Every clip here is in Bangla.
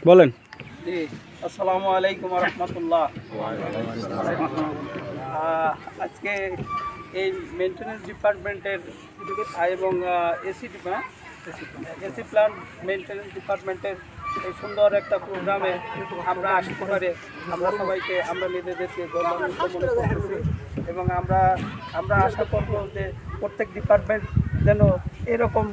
বলেন। জি, আসসালামু আলাইকুম রহমতুল্লাহ। আজকে এই মেনটেন্যান্স ডিপার্টমেন্টের এবং এসি প্ল্যান্ট মেনটেন্যান্স ডিপার্টমেন্টের এই সুন্দর একটা প্রোগ্রামে আমরা আসতে পারে আমরা নিজেদেরকে গৌরবান্বিত মনে করতেছি এবং আমরা আশা করব যে প্রত্যেক ডিপার্টমেন্ট যেন এরকম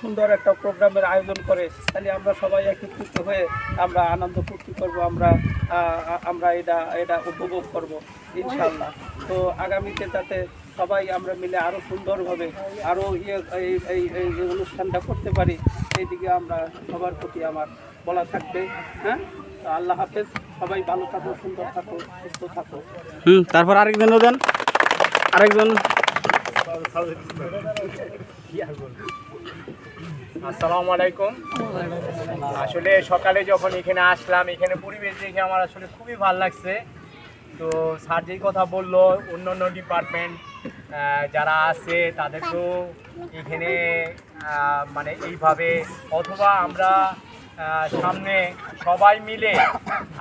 সুন্দর একটা প্রোগ্রামের আয়োজন করে, তাহলে আমরা সবাই একত্রিত হয়ে আমরা আনন্দ ফুর্তি করব, আমরা এটা উপভোগ করব ইনশাআল্লাহ। তো আগামীতে যাতে সবাই আমরা মিলে আরও সুন্দরভাবে আরও এই অনুষ্ঠানটা করতে পারি, এই দিকে আমরা সবার প্রতি আমার বলা থাকবে। হ্যাঁ, আল্লাহ হাফেজ, সবাই ভালো থাকো, সুন্দর থাকো, সুস্থ থাকো। তারপর আরেকজনও দেন, আরেকজন। আসসালামু আলাইকুম। আসলে সকালে যখন এখানে আসলাম, এখানে পরিবেশ দেখে আমার আসলে খুবই ভালো লাগছে। তো স্যার যেই কথা বললো, অন্য ডিপার্টমেন্ট যারা আছে তাদেরকেও এখানে মানে এইভাবে অথবা আমরা সামনে সবাই মিলে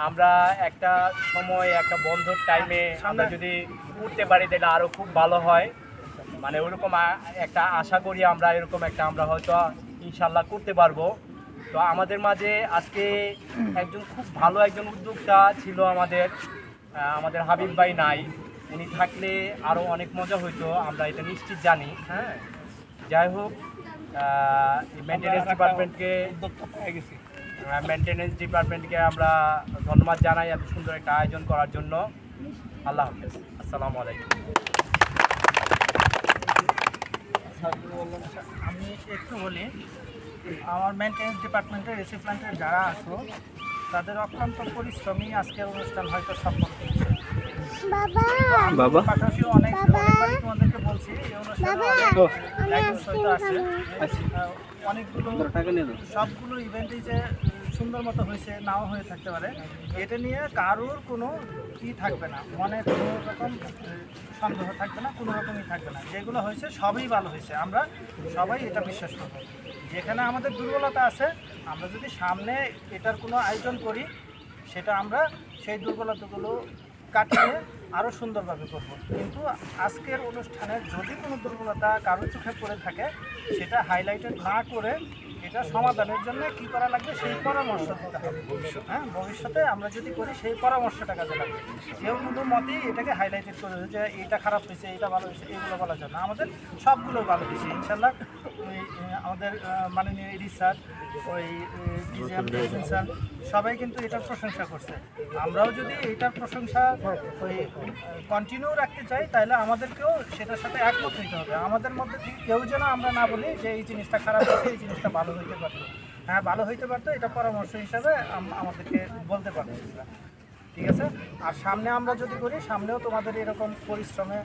আমরা একটা সময় একটা বন্ধর টাইমে আমরা যদি উঠতে পারি তাহলে আরও খুব ভালো হয়। মানে ওরকম একটা আশা করি আমরা আমরা হয়তো ইনশাল্লাহ করতে পারবো। তো আমাদের মাঝে আজকে খুব ভালো একজন উদ্যোক্তা ছিল আমাদের হাবিব ভাই নাই, উনি থাকলে আরও অনেক মজা হইতো, আমরা এটা নিশ্চিত জানি। হ্যাঁ, যাই হোক, মেনটেন্যান্স ডিপার্টমেন্টকে আমরা ধন্যবাদ জানাই এত সুন্দর একটা আয়োজন করার জন্য। আল্লাহ হাফেজ, আসসালামু আলাইকুম। আমি একটু বলি, আমার মেনটেন্যান্স ডিপার্টমেন্টের এসি প্ল্যান্টের যারা আছো তাদের অত্যন্ত পরিশ্রমী আজকের অনুষ্ঠান হয়তো সফল হয়েছে। পাশাপাশি অনেকবারই তোমাদেরকে বলছি এই অনুষ্ঠানে আছে অনেকগুলো, সবগুলো ইভেন্টই যে সুন্দর মতো হয়েছে নাও হয়ে থাকতে পারে, এটা নিয়ে কারোর কোনো থাকবে না, মনে কোনো রকম সন্দেহ থাকবে না, কোনো রকমই থাকবে না। যেগুলো হয়েছে সবই ভালো হয়েছে, আমরা সবাই এটা বিশ্বাস করব। যেখানে আমাদের দুর্বলতা আছে, আমরা যদি সামনে এটার কোনো আয়োজন করি, সেটা আমরা সেই দুর্বলতাগুলো কাটিয়ে আরও সুন্দরভাবে করব। কিন্তু আজকের অনুষ্ঠানে যদি কোনো দুর্বলতা কারোর চোখে পড়ে থাকে, সেটা হাইলাইটেড না করে এটা সমাধানের জন্য কী করা লাগবে সেই পরামর্শ দিতে হবে। হ্যাঁ, ভবিষ্যতে আমরা যদি করি সেই পরামর্শটা কাজে লাগবে। কেউ কোনো মতেই এটাকে হাইলাইটেড করে যে এটা খারাপ হয়েছে, এটা ভালো হয়েছে, এইগুলো বলার জন্য আমাদের সবগুলো ভালো হয়েছে ইনশাল্লাহ। আমাদের মাননীয় ইডি স্যার, ডিজিএম স্যার সবাই কিন্তু এটার প্রশংসা করছে। আমরাও যদি এইটার প্রশংসা কন্টিনিউ রাখতে চাই, তাহলে আমাদেরকেও সেটার সাথে একমত হইতে হবে। আমাদের মধ্যে থেকে কেউ যেন আমরা না বলি যে এই জিনিসটা খারাপ হয়েছে, এই জিনিসটা ভালো হইতে পারতো। হ্যাঁ, ভালো হইতে পারতো, এটা পরামর্শ হিসাবে আমাদেরকে বলতে পারতো। ঠিক আছে। আর সামনে আমরা যদি করি, সামনেও তোমাদের এরকম পরিশ্রমে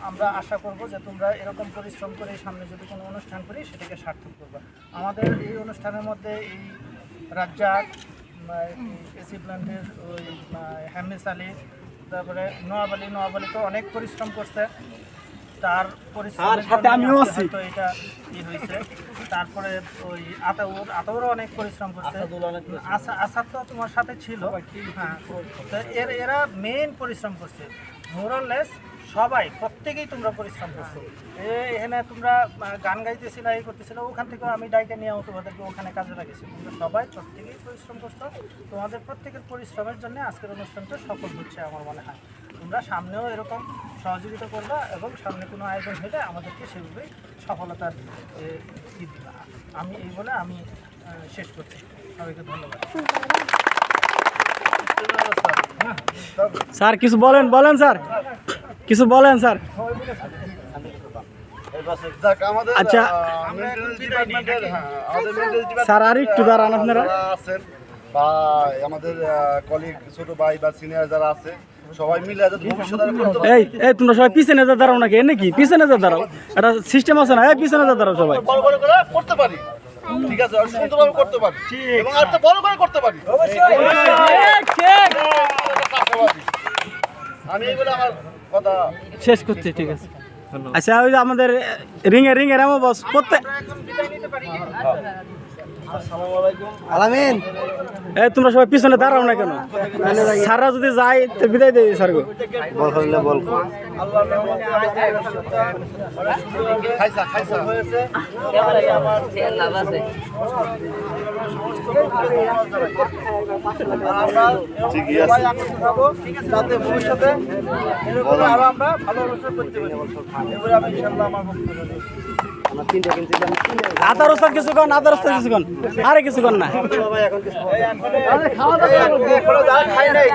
আমরা আশা করব যে তোমরা এরকম পরিশ্রম করে সামনে যদি কোনো অনুষ্ঠান করি সেটাকে সার্থক করবে। আমাদের এই অনুষ্ঠানের মধ্যে এই রাজ্জাক, এসি প্ল্যান্টের হামিস আলী, তারপরে নোয়াব আলী তো অনেক পরিশ্রম করছে, তার পরিশ্রমের সাথে আমিও আছি তো এটা হয়েছে। তারপরে আতাউরও অনেক পরিশ্রম করছে, আসাদ তো তোমার সাথে ছিল। হ্যাঁ, তো এরা মেইন পরিশ্রম করছে, মোরাললেস সবাই প্রত্যেকেই তোমরা পরিশ্রম করছো। এখানে তোমরা গান গাইতেছিল, এই করতেছিল, ওখান থেকেও আমি ডাইকে নিয়ে তোমাদেরকে ওখানে কাজে লাগিয়েছি। তোমরা সবাই প্রত্যেকেই পরিশ্রম করছো, তোমাদের প্রত্যেকের পরিশ্রমের জন্য আজকের অনুষ্ঠানটা সফল হচ্ছে আমার মনে হয়। তোমরা সামনেও এরকম সহযোগিতা করবা এবং সামনে কোনো আয়োজন হলে আমাদেরকে সেভাবেই সফলতার দিবা। আমি এই বলে আমি শেষ করছি। সবাইকে ধন্যবাদ। স্যার কিছু বলেন স্যার, কিছু বলেন স্যার। আচ্ছা স্যার, আর একটু দাঁড়ান আপনারা আছেন বা আমাদের কলিগ ছোট ভাই বা সিনিয়র যারা আছে সবাই মিলে এই তোমরা সবাই পিছনে যা দাঁড়াও নাকি, নাকি পিছনে যা দাঁড়াও, একটা সিস্টেম আছে না, এই পিছনে যা দাঁড়াও সবাই। বড় বড় করে করতে পারি, ঠিক আছে, আর সুন্দরভাবে করতে পারি এবং আর তো বড় করে করতে পারি। আমি এই বলে আমার কথা শেষ করছি। ঠিক আছে, আচ্ছা ওই যে আমাদের রিঙের এমন বস প্রত্যেক আলামিন এই তোমরা সবাই পিছনে দাঁড়াও না কেন? সারা যদি যায় তো বিদায় দেয় স্যার গো। বল করলে বল খাইসা খাইসা হয়েছে আমরা ঠিকই আছে। সবাই একসাথে থাকবো যাতে ভবিষ্যতে এরকম আরো আমরা ভালো অনুষ্ঠান করতে পারি এবারে আমি ইনশাআল্লাহ আমার বক্তব্য দিচ্ছি। আদার ওস্তাদ কিছু কন, আদার ওস্তাদ কিছু কন, আরে কিছু কন না। খাওয়া দাওয়া খাই নাই